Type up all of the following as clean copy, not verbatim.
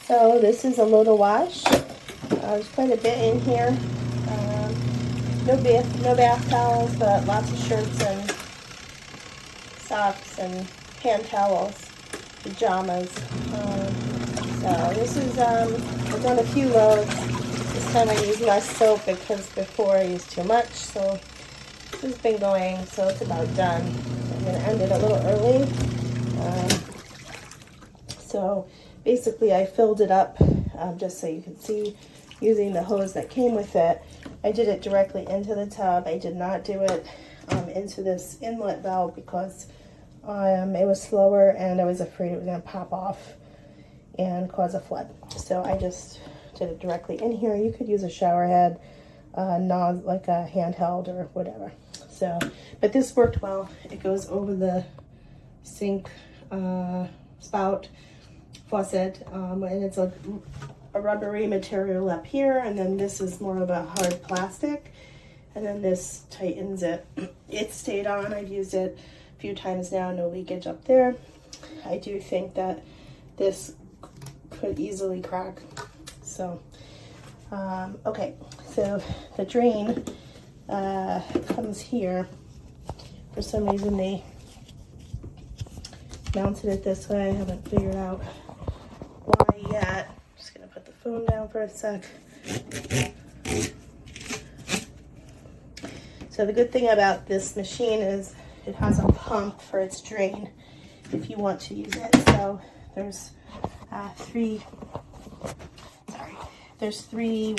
So this is a load of wash. There's quite a bit in here. No bath towels, but lots of shirts and socks and hand towels, pajamas. So this is, I've done a few loads. This time I used less soap because before I used too much. So this has been going, so it's about done. I'm going to end it a little early. So basically I filled it up, just so you can see, using the hose that came with it. I did it directly into the tub. I did not do it into this inlet valve because it was slower and I was afraid it was going to pop off and cause a flood. So I just did it directly in here. You could use a shower head, like a handheld or whatever. So, but this worked well. It goes over the sink spout faucet, and it's a rubbery material up here, and then this is more of a hard plastic, and then this tightens it. It stayed on. I've used it a few times now, no leakage up there. I do think that this could easily crack. So okay, so the drain comes here. For some reason they mounted it this way. I haven't figured out why yet. Just gonna put the phone down for a sec. So the good thing about this machine is it has a pump for its drain if you want to use it. So there's three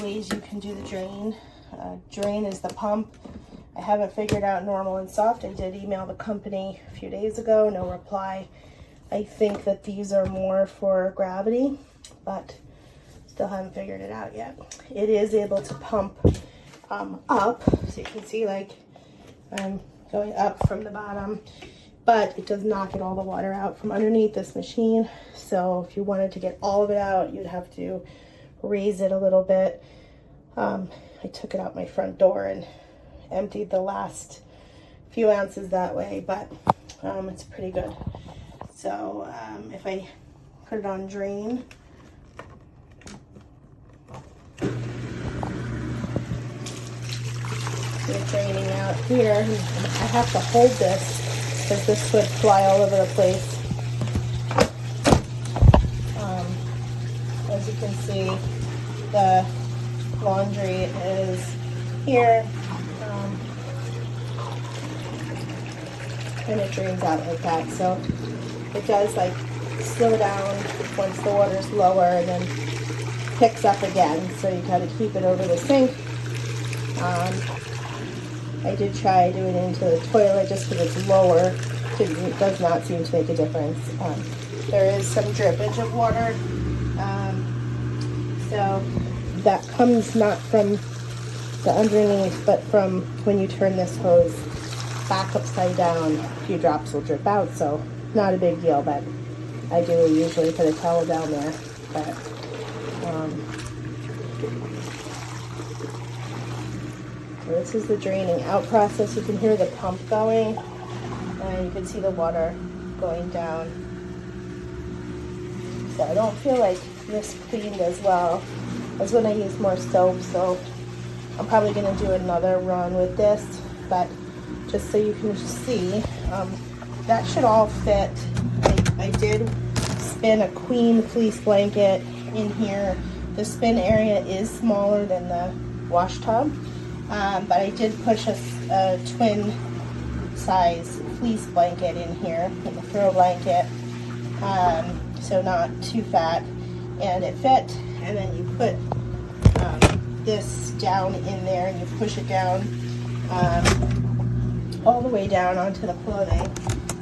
ways you can do the drain. Drain is the pump. I haven't figured out normal and soft. I did email the company a few days ago, no reply. I think that these are more for gravity, but still haven't figured it out yet. It is able to pump up, so you can see like I'm going up from the bottom, but it does not get all the water out from underneath this machine. So if you wanted to get all of it out, you'd have to raise it a little bit. I took it out my front door and emptied the last few ounces that way, but it's pretty good. So if I put it on drain, it's draining out here. I have to hold this because this would fly all over the place. As you can see, the laundry is here, and it drains out like that. So it does like slow down once the water's lower and then picks up again. So you gotta keep it over the sink. I did try doing it into the toilet just because it's lower. It does not seem to make a difference. There is some drippage of water. So that comes not from the underneath, but from when you turn this hose back upside down, a few drops will drip out. So not a big deal, but I do usually put a towel down there. But so this is the draining out process. You can hear the pump going, and you can see the water going down. So I don't feel like this cleaned as well as when I use more soap. So I'm probably going to do another run with this, but just so you can see, that should all fit. I did spin a queen fleece blanket in here. The spin area is smaller than the wash tub, but I did push a twin size fleece blanket in here, in the throw blanket, so not too fat, and it fit. And then you put this down in there and you push it down all the way down onto the clothing,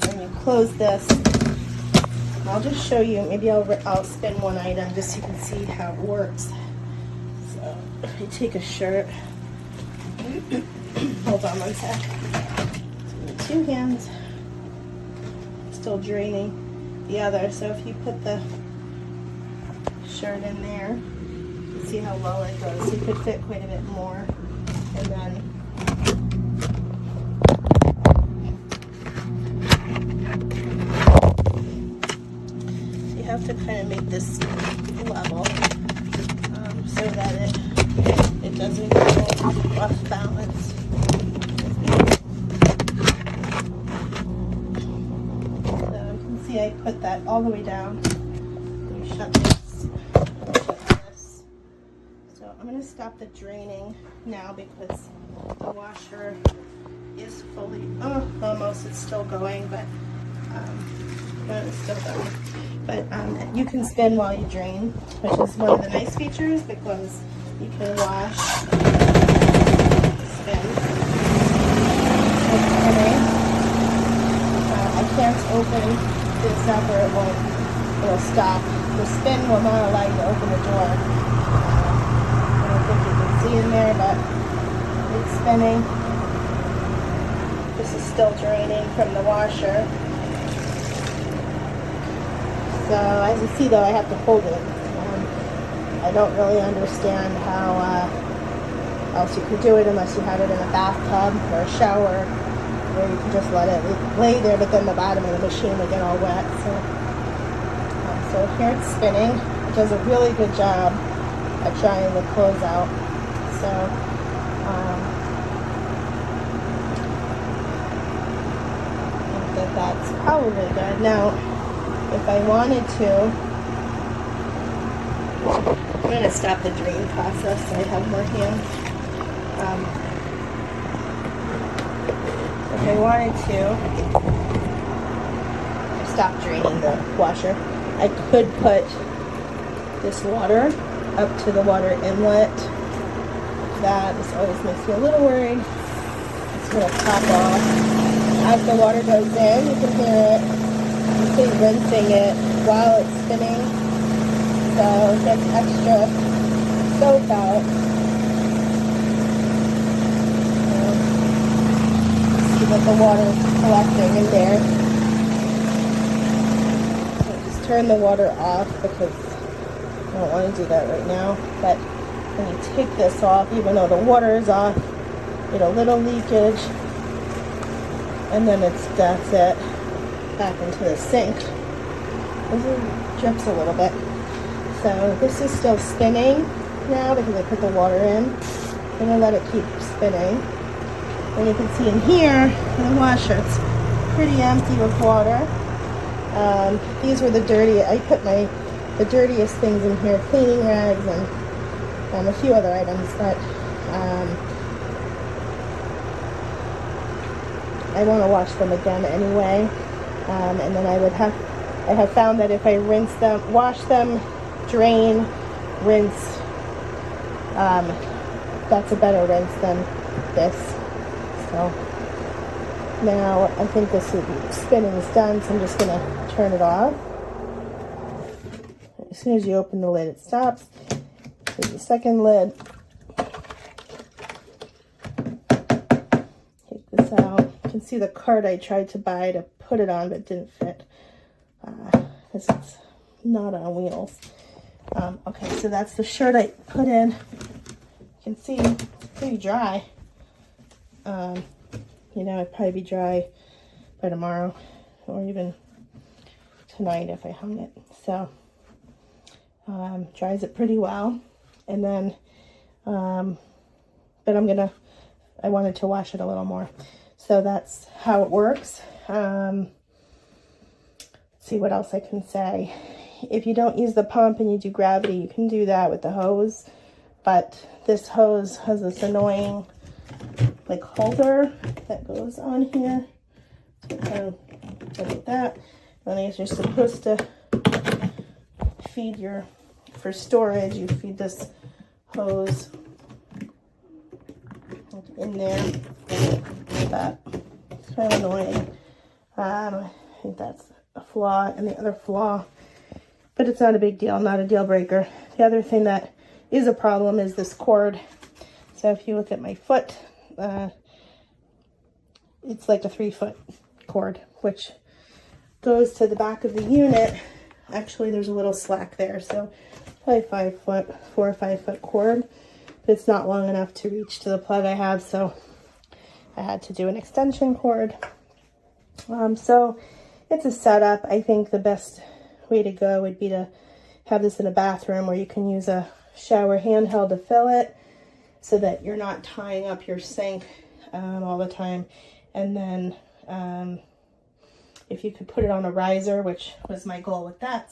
and you close this. I'll just show you, maybe I'll spin one item just so you can see how it works. So if you take a shirt, hold on one sec. So two hands, still draining the other. So if you put the shirt in there, you can see how low it goes. So you could fit quite a bit more. And then you have to kind of make this level. as we go off balance. So you can see I put that all the way down. You shut this. So I'm going to stop the draining now because the washer is fully, almost, it's still going, but it's still going. But you can spin while you drain, which is one of the nice features because you can wash, spin. I can't open this up or it'll stop. The spin will not allow you to open the door. I don't think you can see in there, but it's spinning. This is still draining from the washer. So as you see though, I have to hold it. I don't really understand how else you could do it unless you have it in a bathtub or a shower where you can just let it lay there, but then the bottom of the machine will get all wet. So here it's spinning. It does a really good job at drying the clothes out. So I think that's probably good. Now, if I wanted to, I'm going to stop the drain process so I have more hands. If I wanted to stop draining the washer, I could put this water up to the water inlet. That just always makes me a little worried. It's going to pop off. As the water goes in, you can hear it. Rinsing it while it's spinning, so it gets extra soap out. See that the water is collecting in there. So just turn the water off because I don't want to do that right now. But when you take this off, even though the water is off, get a little leakage, and then that's it. Back into the sink. It drips a little bit. So this is still spinning now because I put the water in. I'm going to let it keep spinning. And you can see in here, in the washer, it's pretty empty with water. These were the I put the dirtiest things in here, cleaning rags and a few other items, but I want to wash them again anyway. And then I have found that if I rinse them, wash them, drain, rinse, that's a better rinse than this. So now I think this spinning is done, so I'm just going to turn it off. As soon as you open the lid, it stops. Here's the second lid. Take this out. You can see the card I tried to buy to put it on, but it didn't fit because it's not on wheels. Okay, so that's the shirt I put in. You can see it's pretty dry. It'd probably be dry by tomorrow or even tonight if I hung it. So dries it pretty well. And then, but I wanted to wash it a little more. So that's how it works. Let's see what else I can say. If you don't use the pump and you do gravity, you can do that with the hose. But this hose has this annoying like holder that goes on here. So kind of like that. And I guess you're supposed to feed for storage, you feed this hose in there. But it's kind of annoying. I think that's a flaw, and the other flaw, but it's not a big deal, not a deal breaker. The other thing that is a problem is this cord. So if you look at my foot, it's like a 3-foot cord, which goes to the back of the unit. Actually, there's a little slack there, so probably 4 or 5 foot cord, but it's not long enough to reach to the plug I have, so I had to do an extension cord. So it's a setup. I think the best way to go would be to have this in a bathroom where you can use a shower handheld to fill it. so that you're not tying up your sink all the time. And then if you could put it on a riser, which was my goal with that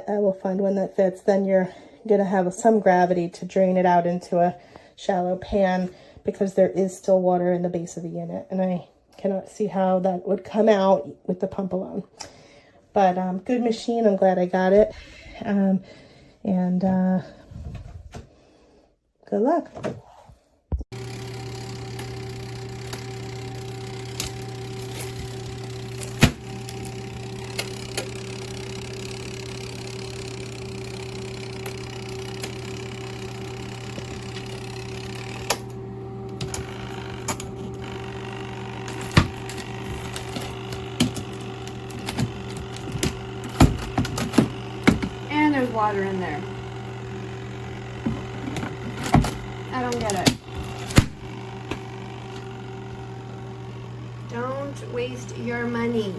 I will find one that fits, then you're going to have some gravity to drain it out into a shallow pan, because there is still water in the base of the unit, and I cannot see how that would come out with the pump alone. But good machine. I'm glad I got it. And good luck. And there's water in there. I don't get it. Don't waste your money.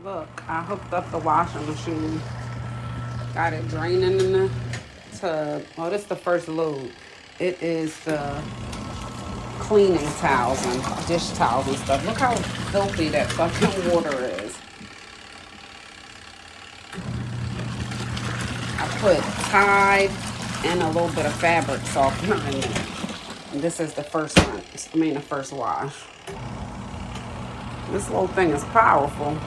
Look, I hooked up the washing machine. Got it draining in the tub. Oh, this is the first load. It is the cleaning towels and dish towels and stuff. Look how filthy that fucking water is. I put Tide and a little bit of fabric softener in there. And this is the first rinse. The first wash. This little thing is powerful.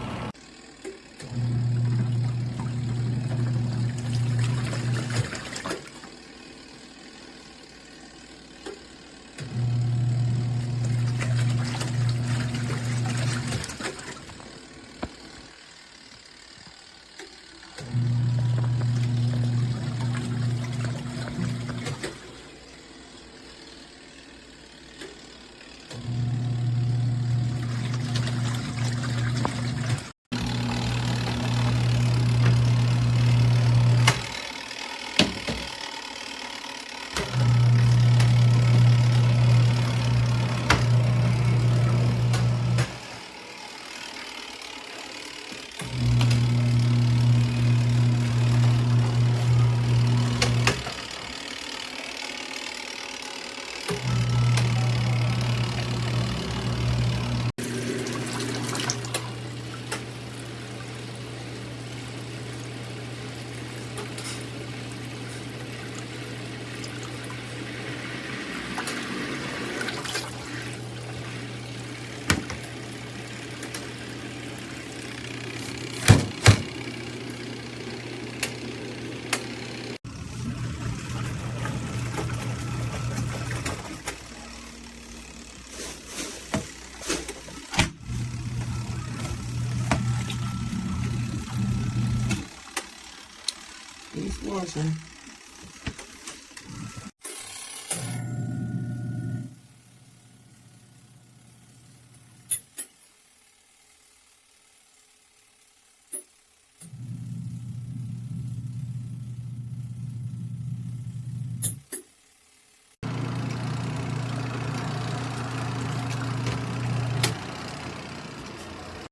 He's washing.